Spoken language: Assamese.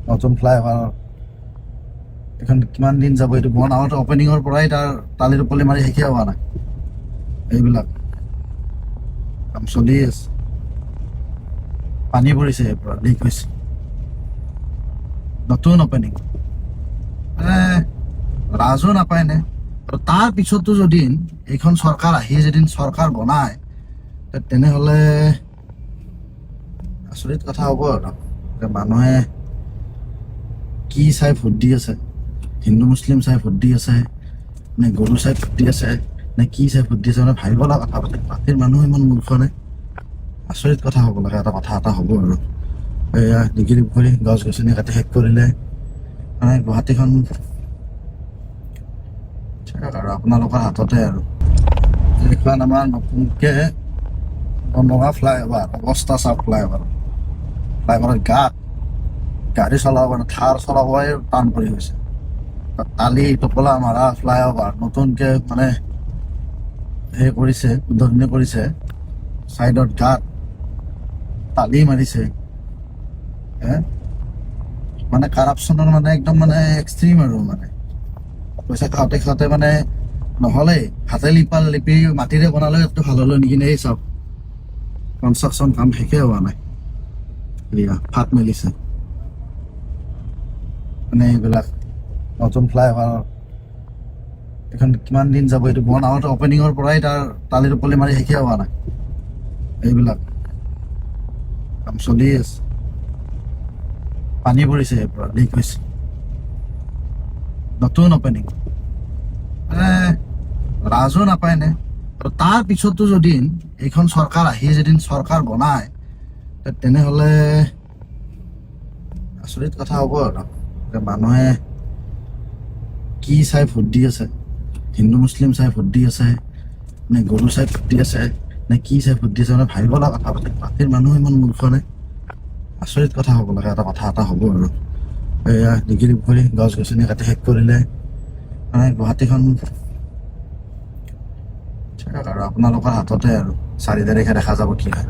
নতুন ফ্লাইঅভাৰ এখন কিমান দিন যাব এইটো বনাওঁতে অপেনিঙৰ পৰাই তাৰ টালি টোপলি মাৰি শেষে হোৱা নাই। এইবিলাক কাম চলি আছে, পানী পৰিছে ইয়াৰ পৰা, লিক হৈছে। নতুন অপেনিং ৰাজো নাপায় নে? আৰু তাৰ পিছতো যদি এইখন চৰকাৰ আহি যদি চৰকাৰ বনায় তেনেহ'লে আচৰিত কথা হ'ব আৰু যে মানুহে কি চাই ভোট দি আছে, হিন্দু মুছলিম চাই ভোট দি আছে নে গৰু চাই ভোট দি আছে নে কি চাই ভোট দি আছে, মানে ভাবিব লগা কথা পাতে। পাতিৰ মানুহ ইমান মূৰ্খ নে? আচৰিত কথা হ'ব লাগে, কথা এটা হ'ব আৰু এয়া ডিগ্ৰী পুখুৰী গছ গছনি কাটি শেষ কৰিলে, মানে গুৱাহাটীখন আৰু আপোনালোকৰ হাততে আৰু এইখন আমাৰ নতুনকে বনোৱা ফ্লাইঅভাৰ অৱস্থা চাওক। ফ্লাইঅভাৰৰ গাত গাড়ী চলাব মানে থাৰ চলাবই টান পৰি গৈছে। টালি টোপোলা মাৰা ফ্লাইঅভাৰ নতুনকে মানে সেই কৰিছে, উদ্বোধনী কৰিছে, চাইডত গাত টালি মাৰিছে। মানে কাৰাপশ্যনৰ মানে একদম মানে এক্সট্ৰিম আৰু মানে পইচা খাওঁতে মানে নহ'লে হাতে লিপি মাটিৰে বনালে একটু ভাল হ'লে নেকি। এই চাওক কনষ্ট্ৰাকশ্যন কাম শেষে হোৱা নাই, ফাট মেলিছে। মানে এইবিলাক নতুন ফ্লাইঅভাৰ এখন কিমান দিন যাব এইটো বনাওঁতে অপেনিঙৰ পৰাই তাৰ টালি টোপলি মাৰি শেষে হোৱা নাই। এইবিলাক কাম চলি আছে, পানী পৰিছে ইয়াৰ পৰা, লিক হৈছে। নতুন অপেনিং ৰাজো নাপায় নে? আৰু তাৰ পিছতো যদি এইখন চৰকাৰ আহি যদি চৰকাৰ বনায় তেনেহ'লে আচৰিত কথা হ'ব আৰু যে মানুহে কি চাই ভোট দি আছে, হিন্দু মুছলিম চাই ভোট দি আছে নে গৰু চাই ভোট দি আছে নে কি চাই ভোট দি আছে, মানে ভাবিব লগা কথা পাতে। পাতিৰ মানুহ ইমান মূৰ্খ নে? আচৰিত কথা হ'ব লাগে, কথা এটা হ'ব আৰু এয়া ডিগ্ৰী পুখুৰী গছ গছনি কাটি শেষ কৰিলে, মানে গুৱাহাটীখন আৰু আপোনালোকৰ হাততে আৰু 4 তাৰিখে দেখা যাব কি হয়।